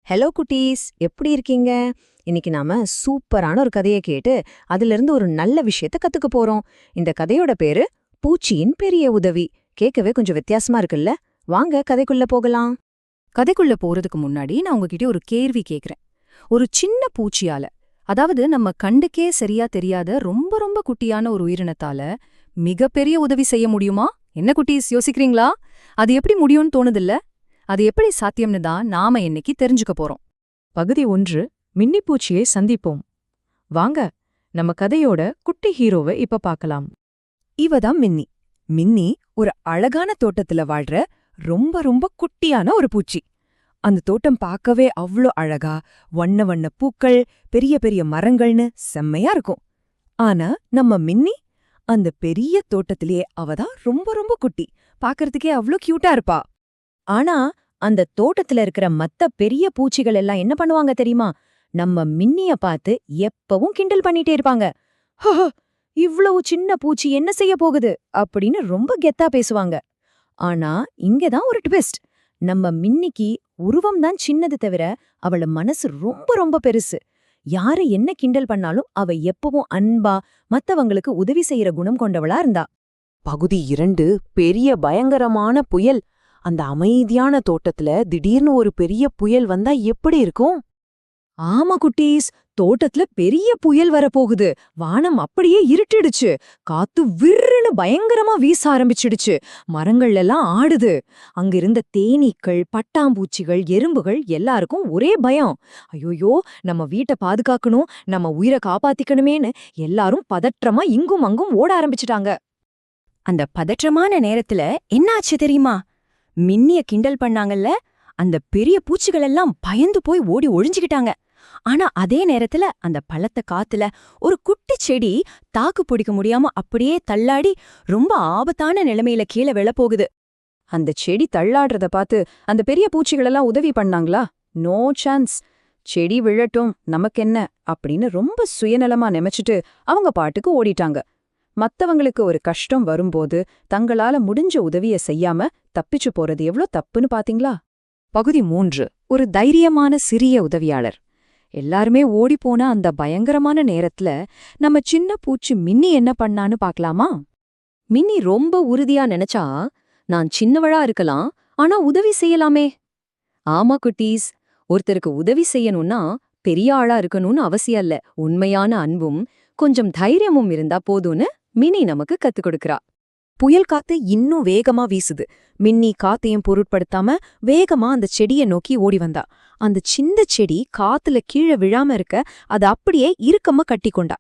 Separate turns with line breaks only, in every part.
Hello குட்டீஸ், எப்படி இருக்கீங்க? இன்னைக்கு நாம சூப்பரான ஒரு கதையை கேட்டு அதிலிருந்து ஒரு நல்ல விஷயத்த கத்துக்க போறோம். இந்த கதையோட பேரு பூச்சியின் பெரிய உதவி. கேட்கவே கொஞ்சம் வித்தியாசமா இருக்குல்ல? வாங்க கதைக்குள்ள போகலாம்.
கதைக்குள்ள போறதுக்கு முன்னாடி நான் உங்ககிட்ட ஒரு கேள்வி கேக்குறேன். ஒரு சின்ன பூச்சியால, அதாவது நம்ம கண்டுக்கே சரியா தெரியாத ரொம்ப ரொம்ப குட்டியான ஒரு உயிரினத்தால மிகப்பெரிய உதவி செய்ய முடியுமா? என்ன குட்டீஸ் யோசிக்கிறீங்களா? அது எப்படி முடியும்னு தோணுதில்ல? அது எப்படி சாத்தியம்னு தான் நாம இன்னைக்கு தெரிஞ்சுக்க போறோம்.
பகுதி 1. மின்னிப்பூச்சியை சந்திப்போம். வாங்க, நம்ம கதையோட குட்டி ஹீரோவை இப்ப பார்க்கலாம்.
இவதான் மின்னி. மின்னி ஒரு அழகான தோட்டத்துல வாழ்ற ரொம்ப ரொம்ப குட்டியான ஒரு பூச்சி. அந்த தோட்டம் பார்க்கவே அவ்ளோ அழகா, வண்ண வண்ண பூக்கள், பெரிய பெரிய மரங்கள்னு செம்மையா இருக்கும். ஆனா நம்ம மின்னி அந்த பெரிய தோட்டத்திலேயே அவதான் ரொம்ப ரொம்ப குட்டி. பார்க்கறதுக்கே அவ்ளோ கியூட்டா இருப்பா.
ஆனா அந்த தோட்டத்துல இருக்கிற மத்த பெரிய பூச்சிகள் எல்லாம் என்ன பண்ணுவாங்க தெரியுமா? நம்ம மின்னிய பார்த்து எப்பவும் கிண்டல் பண்ணிட்டே இருப்பாங்க. "ஹஹ, இவ்வளவு சின்ன பூச்சி என்ன செய்ய போகுது?" அப்படின்னு ரொம்ப கெத்தா பேசுவாங்க. ஆனா இங்கதான் ஒரு ட்விஸ்ட். நம்ம மின்னிக்கு உருவம் தான் சின்னது தவிர அவள மனசு ரொம்ப ரொம்ப பெருசு. யாரு என்ன கிண்டல் பண்ணாலும் அவ எப்பவும் அன்பா மத்தவங்களுக்கு உதவி செய்யற குணம் கொண்டவளா இருந்தா.
பகுதி 2. பெரிய பயங்கரமான புயல். அந்த அமைதியான தோட்டத்துல திடீர்னு ஒரு பெரிய புயல் வந்தா எப்படி இருக்கும்?
ஆமா குட்டீஸ், தோட்டத்துல பெரிய புயல் வரப்போகுது. வானம் அப்படியே இருட்டிடுச்சு. காத்து விர்ருன்னு பயங்கரமா வீச ஆரம்பிச்சிடுச்சு. மரங்கள் எல்லாம் ஆடுது. அங்க இருந்த தேனீக்கள், பட்டாம்பூச்சிகள், எறும்புகள் எல்லாருக்கும் ஒரே பயம். ஐயோயோ, நம்ம வீட்டை பாதுகாக்கணும், நம்ம உயிரை காப்பாத்திக்கணுமேன்னு எல்லாரும் பதற்றமா இங்கும் அங்கும் ஓட ஆரம்பிச்சிட்டாங்க.
அந்த பதற்றமான நேரத்துல என்னாச்சு தெரியுமா? மின்னிய கிண்டல் பண்ணாங்கல்ல, அந்த பெரிய பூச்சிகள் எல்லாம் பயந்து போய் ஓடி ஒழிஞ்சுக்கிட்டாங்க. ஆனா அதே நேரத்துல அந்த பலத்த காத்துல ஒரு குட்டி செடி தாக்கு பிடிக்க முடியாம அப்படியே தள்ளாடி ரொம்ப ஆபத்தான நிலைமையில கீழே விழப்போகுது.
அந்த செடி தள்ளாடுறத பார்த்து அந்த பெரிய பூச்சிகளெல்லாம் உதவி பண்ணாங்களா? No chance. செடி விழட்டும், நமக்கென்ன அப்படின்னு ரொம்ப சுயநலமா நினைச்சிட்டு அவங்க பாட்டுக்கு ஓடிட்டாங்க. மத்தவங்களுக்கு ஒரு கஷ்டம் வரும்போது தங்களால முடிஞ்ச உதவிய செய்யாம தப்பிச்சு போறது எவ்ளோ தப்புன்னு பாத்தீங்களா? பகுதி 3. ஒரு தைரியமான சிறிய உதவியாளர். எல்லாருமே ஓடிப்போன அந்த பயங்கரமான நேரத்துல நம்ம சின்ன பூச்சி மின்னி என்ன பண்ணான்னு பாக்கலாமா?
மின்னி ரொம்ப உறுதியா நினைச்சா, நான் சின்னவளா இருக்கலாம், ஆனா உதவி செய்யலாமே. ஆமா குட்டீஸ், ஒருத்தருக்கு உதவி செய்யணும்னா பெரிய ஆளா இருக்கணும்னு அவசியம் இல்ல. உண்மையான அன்பும் கொஞ்சம் தைரியமும் இருந்தா போதும்னு மின்னி நமக்கு கத்துக் கொடுக்கறா.
புயல் காத்து இன்னும் வேகமா வீசுது. மின்னி காத்தையும் பொருட்படுத்தாம வேகமா அந்த செடியை நோக்கி ஓடி வந்தா. அந்த சின்ன செடி காத்துல கீழே விழாம இருக்க அது அப்படியே இறுக்கமா கட்டிக்கொண்டா.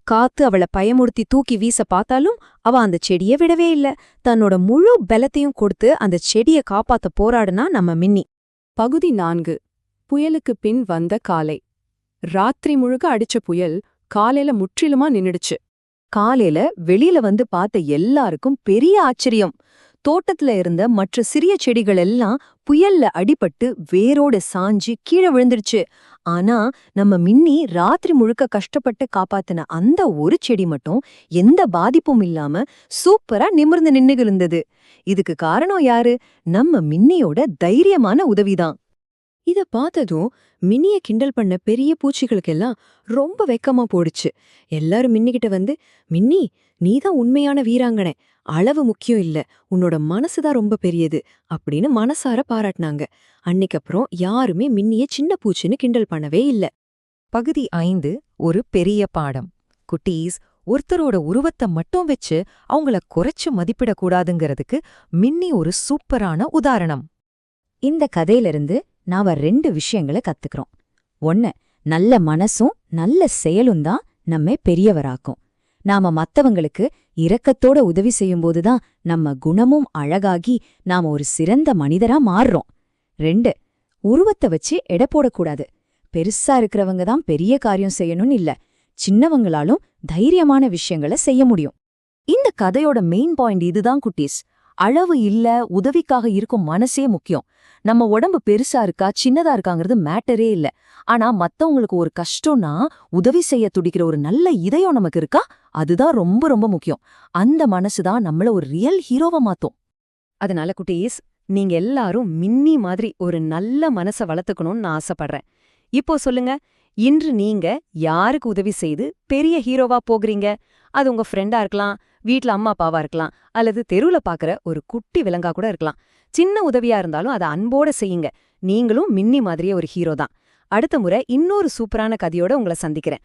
காத்து அவளை பயமுறுத்தி தூக்கி வீச பார்த்தாலும் அவ அந்த செடியை விடவே இல்ல. தன்னோட முழு பலத்தையும் கொடுத்து அந்த செடியை காப்பாத்த போராடுனா நம்ம மின்னி.
பகுதி 4. புயலுக்கு பின் வந்த காலை. ராத்திரி முழுக்க அடிச்ச புயல் காலையில முற்றிலுமா நின்னுடுச்சு.
காலையில வெளியில வந்து பார்த்த எல்லாருக்கும் பெரிய ஆச்சரியம். தோட்டத்துல இருந்த மற்ற சிறிய செடிகள் எல்லாம் புயல்ல அடிபட்டு வேரோட சாஞ்சு கீழே விழுந்துடுச்சு. ஆனா நம்ம மின்னி ராத்திரி முழுக்க கஷ்டப்பட்டு காப்பாத்தின அந்த ஒரு செடி மட்டும் எந்த பாதிப்பும் இல்லாம சூப்பரா நிமிர்ந்து நின்னு இருந்தது. இதுக்கு காரணம் யாரு? நம்ம மின்னியோட தைரியமான உதவிதான். இத பார்த்ததும் மின்னிய கிண்டல் பண்ண பெரிய பூச்சிகளுக்கெல்லாம் ரொம்ப வெக்கமா போடுச்சு. எல்லாரும் மின்னிக்கிட்ட வந்து, "மின்னி, நீதான் உண்மையான வீராங்கனை. அளவு முக்கியம் இல்ல, உன்னோட மனசுதான் ரொம்ப பெரியது" அப்படின்னு மனசார பாராட்டினாங்க. அன்னைக்கப்புறம் யாருமே மின்னிய சின்ன பூச்சின்னு கிண்டல் பண்ணவே இல்ல.
பகுதி 5. ஒரு பெரிய பாடம். குட்டீஸ், ஒருத்தரோட உருவத்தை மட்டும் வச்சு அவங்கள குறைச்சு மதிப்பிடக்கூடாதுங்கிறதுக்கு மின்னி ஒரு சூப்பரான உதாரணம்.
இந்த கதையிலிருந்து நாம 2 விஷயங்களை கத்துக்கிறோம். 1, நல்ல மனசும் நல்ல செயலும் தான் நம்மை பெரியவராக்கும். நாம மத்தவங்களுக்கு இரக்கத்தோட உதவி செய்யும்போதுதான் நம்ம குணமும் அழகாகி நாம ஒரு சிறந்த மனிதரா மாறுறோம். 2, உருவத்தை வச்சு எடை போடக்கூடாது. பெருசா இருக்கிறவங்க தான் பெரிய காரியம் செய்யணும்னு இல்ல, சின்னவங்களாலும் தைரியமான விஷயங்களை செய்ய முடியும். இந்த கதையோட மெயின் பாயிண்ட் இதுதான் குட்டீஸ். அளவு இல்ல, உதவிக்காக இருக்கும் மனசே முக்கியம். நம்ம உடம்பு பெருசா இருக்கா சின்னதா இருக்காங்கிறது மேட்டரே இல்ல. ஆனா மத்தவங்களுக்கு ஒரு கஷ்டம்னா உதவி செய்ய துடிக்கிற ஒரு நல்ல இதயம் நமக்கு இருக்கா, அதுதான் ரொம்ப ரொம்ப முக்கியம். அந்த மனசுதான் நம்மள ஒரு ரியல் ஹீரோவா மாத்தும்.
அதனால குட்டீஸ்,
நீங்க எல்லாரும் மின்னி மாதிரி ஒரு நல்ல மனச வளர்த்துக்கணும்னு நான் ஆசைப்படுறேன். இப்போ சொல்லுங்க, இன்று நீங்க யாருக்கு உதவி செய்து பெரிய ஹீரோவா போகிறீங்க? அது உங்க ஃப்ரெண்டா இருக்கலாம், வீட்ல அம்மா அப்பாவா இருக்கலாம், அல்லது தெருவுல பாக்குற ஒரு குட்டி விலங்கா கூட இருக்கலாம். சின்ன உதவியா இருந்தாலும் அதை அன்போட செய்யுங்க. நீங்களும் மின்னி மாதிரியே ஒரு ஹீரோ தான். அடுத்த முறை இன்னொரு சூப்பரான கதையோட உங்களை சந்திக்கிறேன்.